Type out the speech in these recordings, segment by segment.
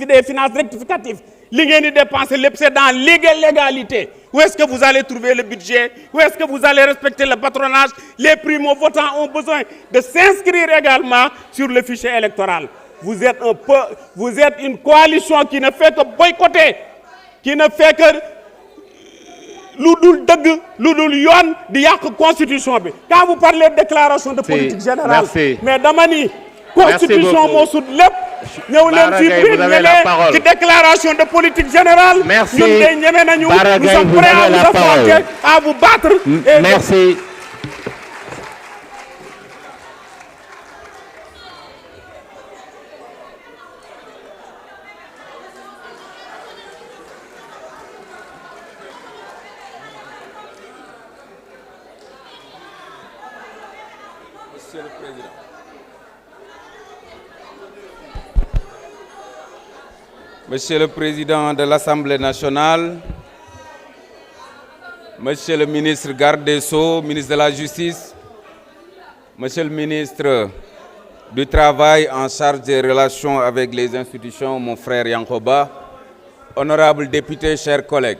des finances rectificatifs, li ngeen di dépenser lépp c'est dans l'illégalité. Où est-ce que vous allez trouver le budget? Où est-ce que vous allez respecter le patronage? Les primo-votants ont besoin de s'inscrire également sur le fichier électoral. Vous êtes une coalition qui ne fait que boycotter, qui ne fait que lu dul dëgg lu dul yoon di yàq constitution bi. Quand vous parlez de déclaration de politique générale, mais dama ni constitution moo sut lépp. ñëw leen ci biir ñëlee ci déclaration de politique générale. Merci. Ñun de ñeme nañu. Nous sommes prêts à vous affronter, à vous battre. Merci. Monsieur le Président. Monsieur le Président de l'Assemblée nationale, Monsieur le ministre garde des Sceaux, ministre de la Justice, Monsieur le ministre du Travail en charge des relations avec les institutions, mon frère Yankoba, honorables députés, chers collègues.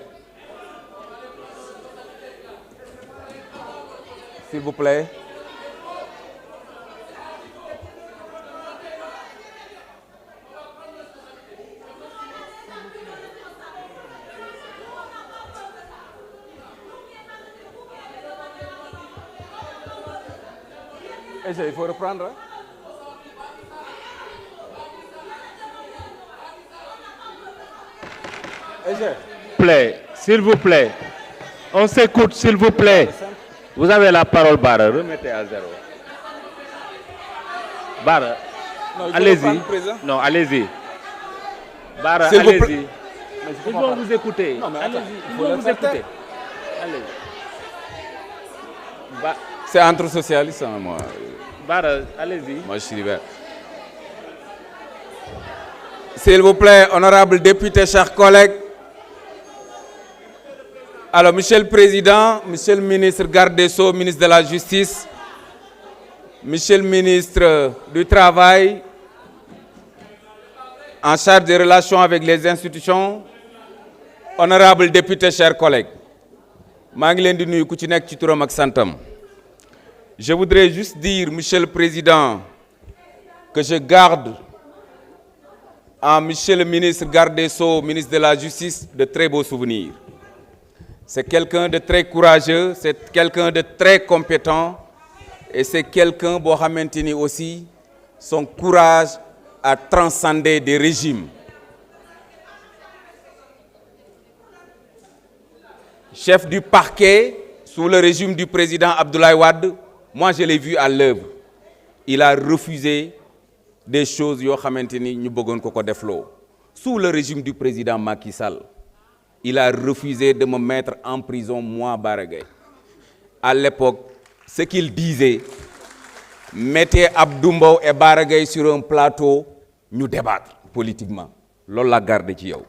S'il vous plaît. Il faut reprendre. S'il vous plaît. On s'écoute, s'il vous plaît. Vous avez la parole, Bara. Remettez à zéro. Bara, allez-y. Non, allez-y. Bara, allez-y. Ils vont vous écouter. Allez-y, ils vont vous écouter. Allez. C'est entre socialistes, hein, moi. Bara, allez-y. Moi, je suis libéral. S'il vous plaît, honorables députés, chers collègues. Alors, Monsieur le Président, Monsieur le ministre garde des Sceaux, ministre de la Justice, Monsieur le ministre du Travail, en charge des relations avec les institutions, honorables députés, chers collègues. maa ngi leen di nuyu ku ci nekk ci turam ak santam. Je voudrais juste dire, Monsieur le Président, que je garde en Monsieur le ministre garde des Sceaux, ministre de la Justice, de très beaux souvenirs. C'est quelqu'un de très courageux, c'est quelqu'un de très compétent et c'est quelqu'un boo xamante ni aussi son courage a transcendé des régimes. Chef du parquet sous le régime du président Abdoulaye Wade, moi je l'ai vu à l'œuvre. Il a refusé des choses yoo xamante ni ñu bëggoon ko defloo. Sous le régime du président Macky Sall, il a refusé de me mettre en prison, moi, Bara Gaye. À l'époque, ce qu'il disait, mettez Abdou Mbow et Bara Gaye sur un plateau, ñu débattre politiquement. Loolu la garde ci yow.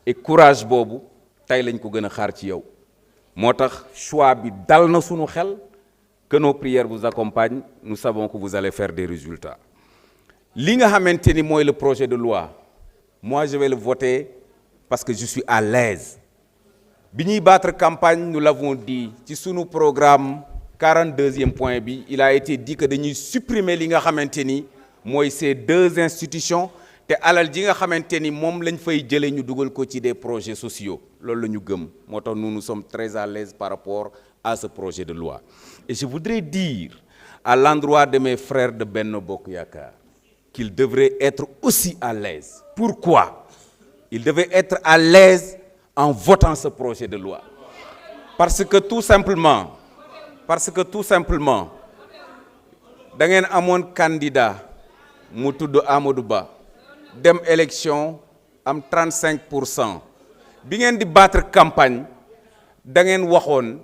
Et courage boobu tey lañ ko gën a xaar ci yow. Moo tax choix bi dal na sunu xel, que nos prières vous accompagnent, nous savons que vous allez faire des résultats. Li nga xamante ni mooy le projet de loi, moi je vais le voter parce que je suis à l'aise. Bi ñuy battre campagne, nous l'avons dit ci sunu programme 42e point bi, il a été dit que dañuy supprimer li nga xamante ni mooy ces deux institutions te alal ji nga xamante ni moom lañ fay jëlee ñu dugal ko ci des projets sociaux. Loolu la ñu gëm. Moo tax nous sommes très à l'aise par rapport à ce projet de loi. Et je voudrais dire à l'endroit de mes frères de Benno Bokk Yakaar qu'ils devraient être aussi à l'aise. Pourquoi? Ils devaient être à l'aise en votant ce projet de loi. Parce que tout simplement, da ngeen amoon candidat mu tudd Amadou Ba dem élection am 35%. Bi ngeen di battre campagne da ngeen waxoon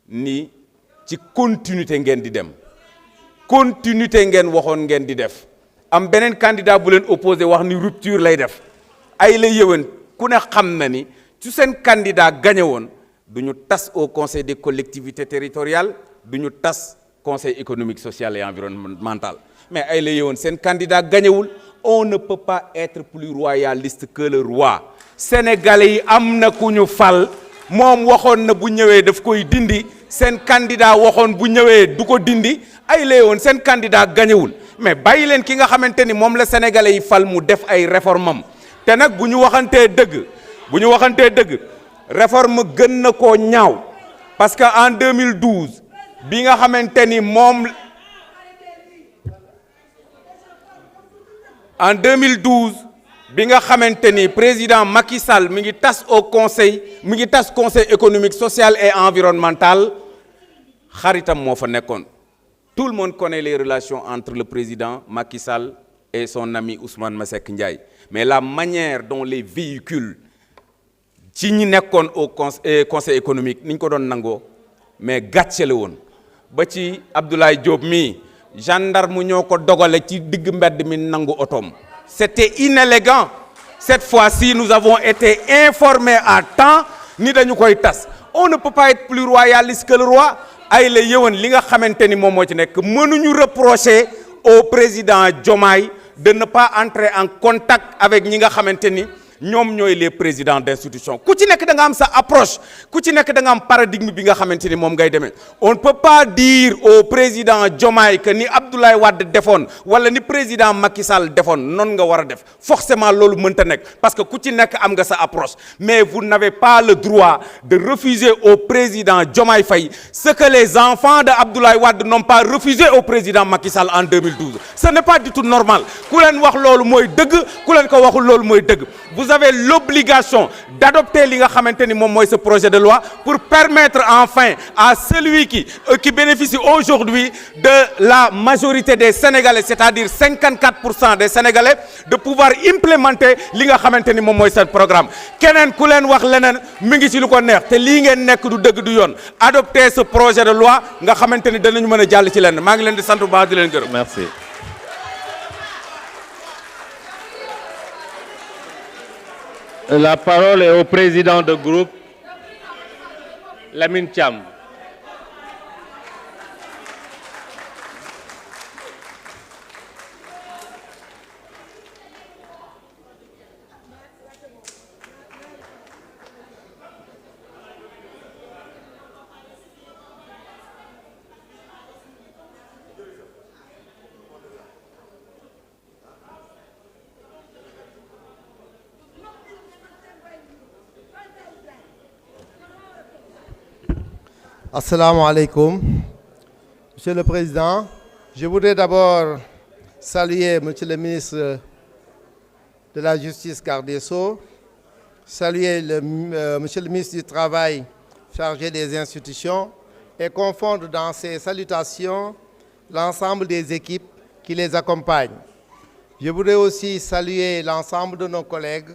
ni ci continuité ngeen di dem. Continuité ngeen waxoon ngeen di def. Am beneen candidat bu leen opposé wax ni rupture lay def. Ay la yëwen ku ne xam na ni su seen candidat gagné woon du ñu tas au conseil des collectivités territoriales du ñu tas conseil économique social et environnemental mais ay la yëwen seen candidat gagné wul on ne peut pas être plus royaliste que le roi. Sénégalais yi am na ku ñu fal moom waxoon na bu ñëwee daf koy dindi seen candidat waxoon bu ñëwee du ko dindi ay léewoon seen candidat gañewul mais bàyyi leen ki nga xamante ni moom la sénégalais yi fal mu def ay réformam te nag bu ñu waxantee dëgg réforme gën na koo ñaaw parce que en 2012 bi nga xamante ni moom en 2012 bi nga xamante ni président Macky Sall mi ngi tas conseil économique social et environnemental xaritam moo fa nekkoon. Tout le monde connaît les relations entre le président Macky Sall et son ami Ousmane Masseck Ndiaye mais la manière dont les véhicules ci ñi nekkoon au conseil économique ni ñu ko doon nangoo mais gàcce la woon ba ci Abdoulaye Diop mii gendarme ñoo ko dogale ci digg mbedd mi nangu otoom. C'était inélégant. Cette fois-ci, nous avons été informés à temps ni dañu koy tas. On ne peut pas être plus royaliste que le roi. Ay la yëwan li nga xamante ni moom moo ci nekk mënuñu reprocher au président Diomaye de ne pas entrer en contact avec ñi nga xamante ni ñoom ñooy les présidents d'institution ku ci nekk da nga am sa approche ku ci nekk da nga am paradigme bi nga xamante ni moom ngay demee. On ne peut pas dire au président Diomaye que ni Abdoulaye Wade defoon wala ni président Macky Sall defoon noonu nga war a def forcément loolu mënta nekk parce que ku ci nekk am nga sa approche mais vous n'avez pas le droit de refuser au président Diomaye Faye ce que les enfants de Abdoulaye Wade n'ont pas refusé au président Macky Sall en 2012. Ce n'est pas du tout normal ku leen wax loolu mooy dëgg ku leen ko waxul loolu mooy dëgg. Vous avez l'obligation d'adopter li nga xamante ni moom mooy ce projet de loi pour permettre enfin à celui qui bénéficie aujourd'hui de la majorité des Sénégalais, c'est-à-dire 54% des Sénégalais, de pouvoir implémenter li nga xamante ni moom mooy seen programme. Keneen ku leen wax leneen mi ngi ci lu ko neex te lii ngeen nekk du dëgg du yoon adopter ce projet de loi nga xamante ni danañu mën a jàll ci lenn maa ngi leen di sant bu baax di leen gërëm. Merci. La parole est au président de groupe, Lamine Thiam. Assalamu alaikum. Monsieur le Président, je voudrais d'abord saluer Monsieur le ministre de la Justice, garde des Sceaux, saluer Monsieur le ministre du Travail, chargé des institutions, et confondre dans ces salutations l'ensemble des équipes qui les accompagnent. Je voudrais aussi saluer l'ensemble de nos collègues